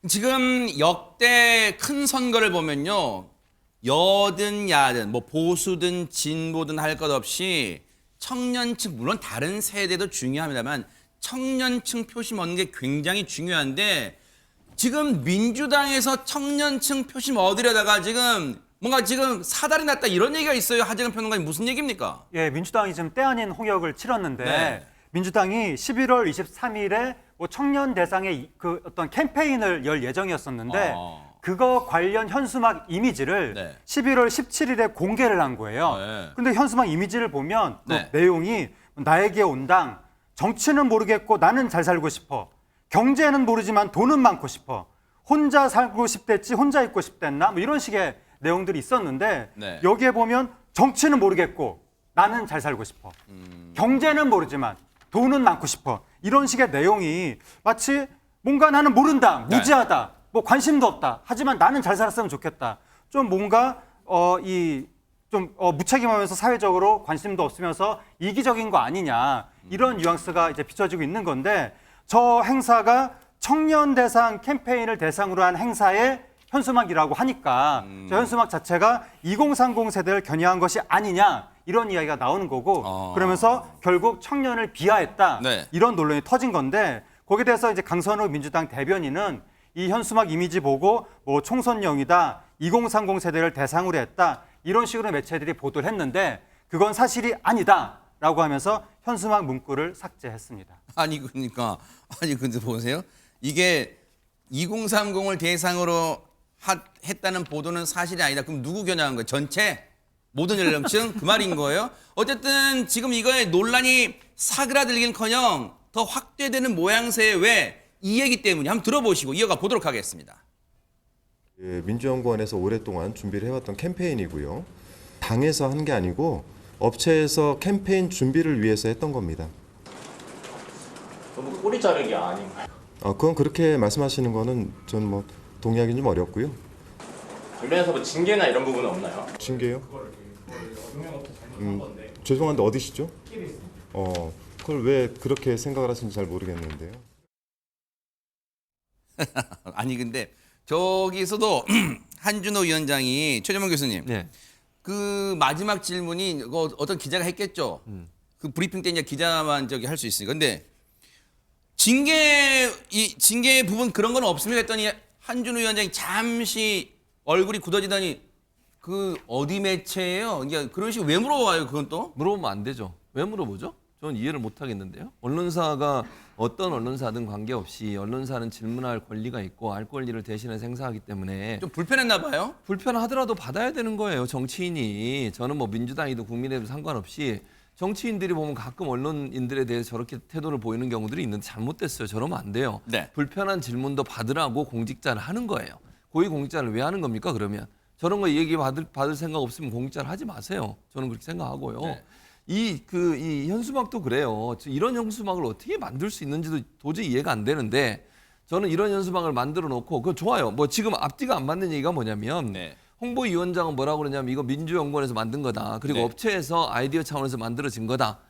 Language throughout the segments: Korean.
지금 역대 큰 선거를 보면요. 여든 야든 뭐 보수든 진보든 할 것 없이 청년층 물론 다른 세대도 중요합니다만 청년층 표심 얻는 게 굉장히 중요한데 지금 민주당에서 청년층 표심 얻으려다가 지금 뭔가 지금 사달이 났다 이런 얘기가 있어요. 하재근 평론가님 무슨 얘기입니까? 예, 민주당이 지금 때 아닌 홍역을 치렀는데 네. 민주당이 11월 23일에 뭐 청년 대상의 그 어떤 캠페인을 열 예정이었었는데 그거 관련 현수막 이미지를 네. 11월 17일에 공개를 한 거예요. 네. 근데 현수막 이미지를 보면 그 네. 내용이 나에게 온 당, 정치는 모르겠고 나는 잘 살고 싶어. 경제는 모르지만 돈은 많고 싶어. 혼자 살고 싶댔지 혼자 있고 싶댔나? 뭐 이런 식의 내용들이 있었는데 네. 여기에 보면 정치는 모르겠고 나는 잘 살고 싶어. 경제는 모르지만 돈은 많고 싶어. 이런 식의 내용이 마치 뭔가 나는 모른다, 무지하다, 뭐 관심도 없다. 하지만 나는 잘 살았으면 좋겠다. 좀 뭔가 무책임하면서 사회적으로 관심도 없으면서 이기적인 거 아니냐. 이런 뉘앙스가 이제 비춰지고 있는 건데 저 행사가 청년 대상 캠페인을 대상으로 한 행사의 현수막이라고 하니까 저 현수막 자체가 2030 세대를 겨냥한 것이 아니냐 이런 이야기가 나오는 거고 그러면서 결국 청년을 비하했다 네. 이런 논란이 터진 건데 거기에 대해서 이제 강선우 민주당 대변인은 이 현수막 이미지 보고 뭐 총선용이다 2030 세대를 대상으로 했다 이런 식으로 매체들이 보도를 했는데 그건 사실이 아니다라고 하면서 현수막 문구를 삭제했습니다. 아니 근데 보세요. 이게 2030을 대상으로 했다는 보도는 사실이 아니다. 그럼 누구 겨냥한 거예요? 전체? 모든 연령층? 그 말인 거예요? 어쨌든 지금 이거에 논란이 사그라들긴커녕 더 확대되는 모양새에 왜 이 얘기 때문에 한번 들어보시고 이어가 보도록 하겠습니다. 예, 민주연구원에서 오랫동안 준비를 해왔던 캠페인이고요. 당에서 한 게 아니고 업체에서 캠페인 준비를 위해서 했던 겁니다. 너무 꼬리 자르기 아닌가요? 그건 그렇게 말씀하시는 거는 저는 뭐 동의하기는 좀 어렵고요. 관련해서 뭐 징계나 이런 부분은 없나요? 징계요? 죄송한데 어디시죠? 그걸 왜 그렇게 생각을 하시는지 잘 모르겠는데요. 아니 근데 저기서도 한준호 위원장이 최재문 교수님 네. 그 마지막 질문이 어떤 기자가 했겠죠. 그 브리핑 때 이제 기자만 저기 할 수 있으니까. 근데 징계 부분 그런 건 없습니까 했더니 한준호 위원장이 잠시 얼굴이 굳어지더니 그 어디 매체예요? 그러니까 그런 식으로 왜 물어봐요? 그건 또? 물어보면 안 되죠. 왜 물어보죠? 저는 이해를 못 하겠는데요. 언론사가 어떤 언론사든 관계없이 언론사는 질문할 권리가 있고 알 권리를 대신해서 행사하기 때문에 좀 불편했나 봐요. 불편하더라도 받아야 되는 거예요. 정치인이. 저는 뭐 민주당이든 국민의힘도 상관없이 정치인들이 보면 가끔 언론인들에 대해서 저렇게 태도를 보이는 경우들이 있는데 잘못됐어요. 저러면 안 돼요. 네. 불편한 질문도 받으라고 공직자를 하는 거예요. 고위공직자를 왜 하는 겁니까 그러면? 저런 거 얘기 받을 생각 없으면 공직자를 하지 마세요. 저는 그렇게 생각하고요. 네. 이 현수막도 그래요. 이런 현수막을 어떻게 만들 수 있는지도 도저히 이해가 안 되는데 저는 이런 현수막을 만들어 놓고 그거 좋아요. 뭐 지금 앞뒤가 안 맞는 얘기가 뭐냐면 네. 홍보위원장은 뭐라고 그러냐면 이거 민주연구원에서 만든 거다. 그리고 네. 업체에서 아이디어 차원에서 만들어진 거다.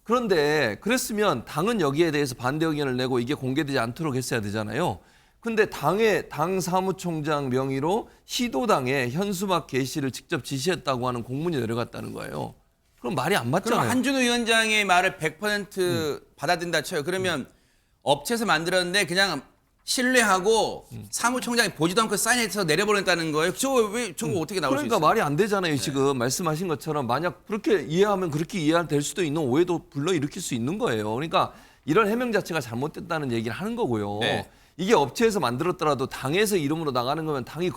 그런데 그랬으면 당은 여기에 대해서 반대 의견을 내고 이게 공개되지 않도록 했어야 되잖아요. 근데 당 사무총장 명의로 시도당에 현수막 게시를 직접 지시했다고 하는 공문이 내려갔다는 거예요. 그럼 말이 안 그럼 맞잖아요. 한준호 위원장의 말을 100% 받아들인다 쳐요. 그러면 업체에서 만들었는데 그냥 신뢰하고 사무총장이 보지도 않고 사인해서 내려보냈다는 거예요. 저거 어떻게 나올 수 그러니까 있어요? 말이 안 되잖아요. 지금 말씀하신 것처럼 만약 그렇게 이해하면 그렇게 이해될 수도 있는 오해도 불러일으킬 수 있는 거예요. 그러니까 이런 해명 자체가 잘못됐다는 얘기를 하는 거고요. 네. 이게 업체에서 만들었더라도 당에서 이름으로 나가는 거면 당이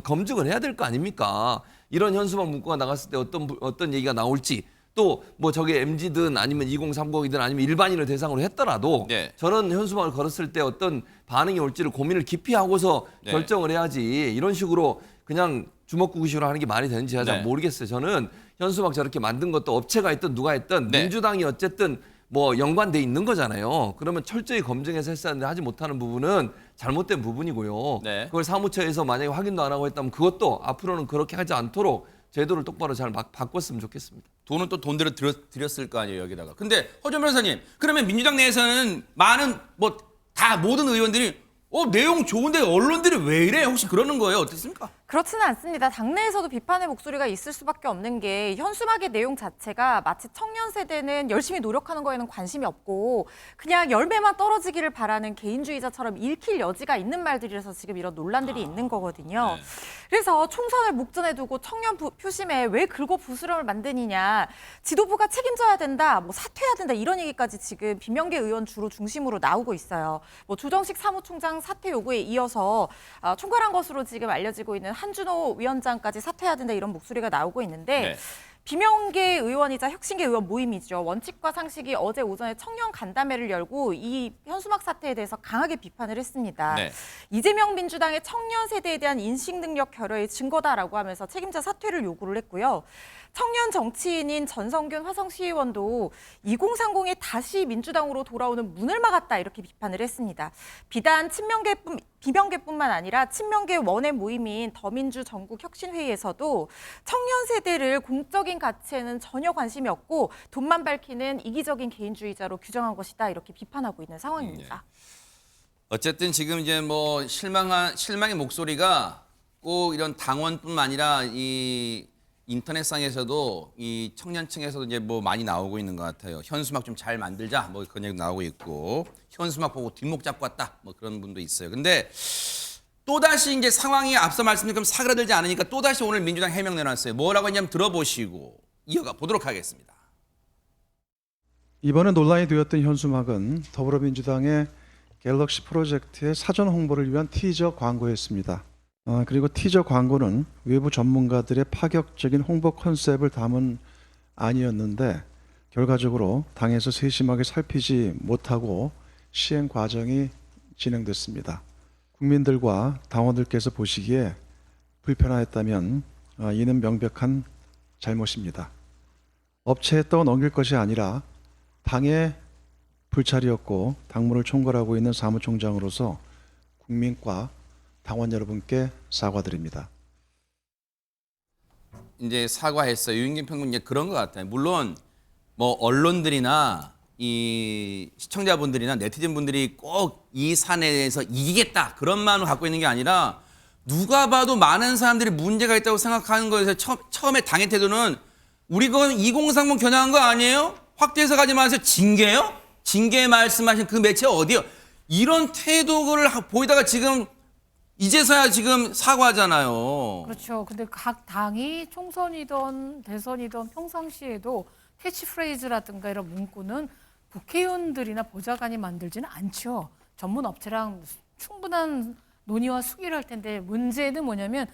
검증을 해야 될 거 아닙니까? 이런 현수막 문구가 나갔을 때 어떤 얘기가 나올지 또 뭐 저게 MZ든 아니면 2030이든 아니면 일반인을 대상으로 했더라도 네. 저런 현수막을 걸었을 때 어떤 반응이 올지를 고민을 깊이 하고서 네. 결정을 해야지 이런 식으로 그냥 주먹구구식으로 하는 게 말이 되는지 잘 네. 모르겠어요. 저는 현수막 저렇게 만든 것도 업체가 있든 누가 있든 네. 민주당이 어쨌든 뭐 연관돼 있는 거잖아요. 그러면 철저히 검증해서 했어야 하는데 하지 못하는 부분은 잘못된 부분이고요. 네. 그걸 사무처에서 만약에 확인도 안 하고 했다면 그것도 앞으로는 그렇게 하지 않도록 제도를 똑바로 잘 바꿨으면 좋겠습니다. 돈은 또 돈대로 드렸을 거 아니에요, 여기다가. 근데 허준 변호사님, 그러면 민주당 내에서는 많은 모든 의원들이 내용 좋은데 언론들이 왜 이래? 혹시 그러는 거예요? 어떻습니까? 그렇지는 않습니다. 당내에서도 비판의 목소리가 있을 수밖에 없는 게 현수막의 내용 자체가 마치 청년 세대는 열심히 노력하는 거에는 관심이 없고 그냥 열매만 떨어지기를 바라는 개인주의자처럼 읽힐 여지가 있는 말들이라서 지금 이런 논란들이 있는 거거든요. 네. 그래서 총선을 목전에 두고 청년 표심에 왜 긁어 부스럼을 만드느냐, 지도부가 책임져야 된다, 뭐 사퇴해야 된다 이런 얘기까지 지금 비명계 의원 주로 중심으로 나오고 있어요. 뭐 조정식 사무총장 사퇴 요구에 이어서 총괄한 것으로 지금 알려지고 있는 한준호 위원장까지 사퇴해야 된다 이런 목소리가 나오고 있는데 네. 비명계 의원이자 혁신계 의원 모임이죠. 원칙과 상식이 어제 오전에 청년 간담회를 열고 이 현수막 사태에 대해서 강하게 비판을 했습니다. 네. 이재명 민주당의 청년 세대에 대한 인식 능력 결여의 증거다라고 하면서 책임자 사퇴를 요구를 했고요. 청년 정치인인 전성균 화성시의원도 2030이 다시 민주당으로 돌아오는 문을 막았다 이렇게 비판을 했습니다. 비단 비명계뿐만 아니라 친명계 원외 모임인 더민주 전국혁신회의에서도 청년 세대를 공적인 가치에는 전혀 관심이 없고 돈만 밝히는 이기적인 개인주의자로 규정한 것이다 이렇게 비판하고 있는 상황입니다. 어쨌든 지금 이제 뭐 실망의 목소리가 꼭 이런 당원뿐만 아니라 이 인터넷상에서도 이 청년층에서도 이제 뭐 많이 나오고 있는 것 같아요. 현수막 좀 잘 만들자 뭐 그런 얘기 나오고 있고 현수막 보고 뒷목 잡고 왔다 뭐 그런 분도 있어요. 근데 또 다시 이제 상황이 앞서 말씀드린 것처럼 사그라들지 않으니까 또 다시 오늘 민주당 해명 내놨어요. 뭐라고 했냐면 들어보시고 이어가 보도록 하겠습니다. 이번에 논란이 되었던 현수막은 더불어민주당의 갤럭시 프로젝트의 사전 홍보를 위한 티저 광고였습니다. 그리고 티저 광고는 외부 전문가들의 파격적인 홍보 컨셉을 담은 아니었는데 결과적으로 당에서 세심하게 살피지 못하고 시행 과정이 진행됐습니다. 국민들과 당원들께서 보시기에 불편하였다면 이는 명백한 잘못입니다. 업체에 떠 넘길 것이 아니라 당의 불찰이었고 당무를 총괄하고 있는 사무총장으로서 국민과 당원 여러분께 사과드립니다. 이제 사과했어요. 유인경 평론 이제 그런 것 같아요. 물론 뭐 언론들이나 이 시청자분들이나 네티즌분들이 꼭 이 사안에서 이기겠다 그런 마음을 갖고 있는 게 아니라 누가 봐도 많은 사람들이 문제가 있다고 생각하는 거에서 처음에 당의 태도는 우리 건 2030 겨냥한 거 아니에요? 확대해서 가지 마세요. 징계요? 징계 말씀하신 그 매체 어디요? 이런 태도를 보이다가 지금 이제서야 지금 사과하잖아요. 그렇죠. 근데 각 당이 총선이든 대선이든 평상시에도 캐치프레이즈라든가 이런 문구는 국회의원들이나 보좌관이 만들지는 않죠. 전문 업체랑 충분한 논의와 수기를 할 텐데 문제는 뭐냐면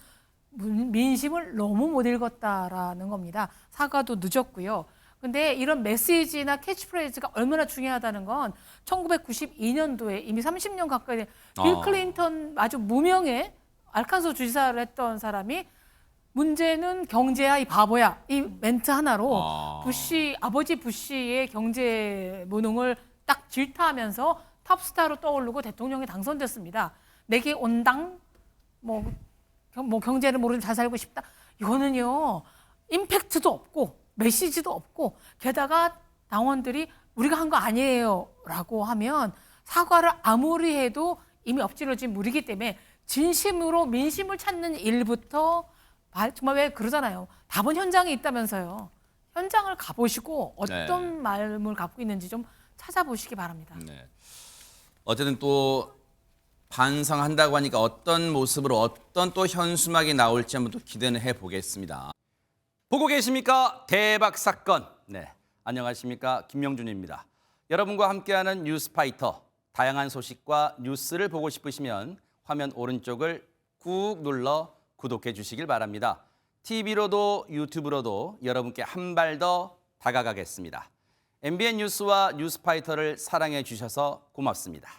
민심을 너무 못 읽었다라는 겁니다. 사과도 늦었고요. 근데 이런 메시지나 캐치프레이즈가 얼마나 중요하다는 건 1992년도에 이미 30년 가까이 된 빌 클린턴 아주 무명의 알칸소 주지사를 했던 사람이 문제는 경제야 이 바보야 이 멘트 하나로 아버지 부시의 경제 무능을 딱 질타하면서 탑스타로 떠오르고 대통령이 당선됐습니다. 내게 온당 뭐 경제를 모르는 잘 살고 싶다. 이거는요 임팩트도 없고 메시지도 없고 게다가 당원들이 우리가 한 거 아니에요 라고 하면 사과를 아무리 해도 이미 엎질러진 물이기 때문에 진심으로 민심을 찾는 일부터 정말 왜 그러잖아요. 답은 현장에 있다면서요. 현장을 가보시고 어떤 마음을 갖고 있는지 좀 찾아보시기 바랍니다. 네. 어쨌든 또 반성한다고 하니까 어떤 모습으로 어떤 또 현수막이 나올지 한번 또 기대는 해보겠습니다. 보고 계십니까? 대박 사건. 네, 안녕하십니까? 김명준입니다. 여러분과 함께하는 뉴스파이터. 다양한 소식과 뉴스를 보고 싶으시면 화면 오른쪽을 꾹 눌러 구독해 주시길 바랍니다. TV로도 유튜브로도 여러분께 한 발 더 다가가겠습니다. MBN 뉴스와 뉴스파이터를 사랑해 주셔서 고맙습니다.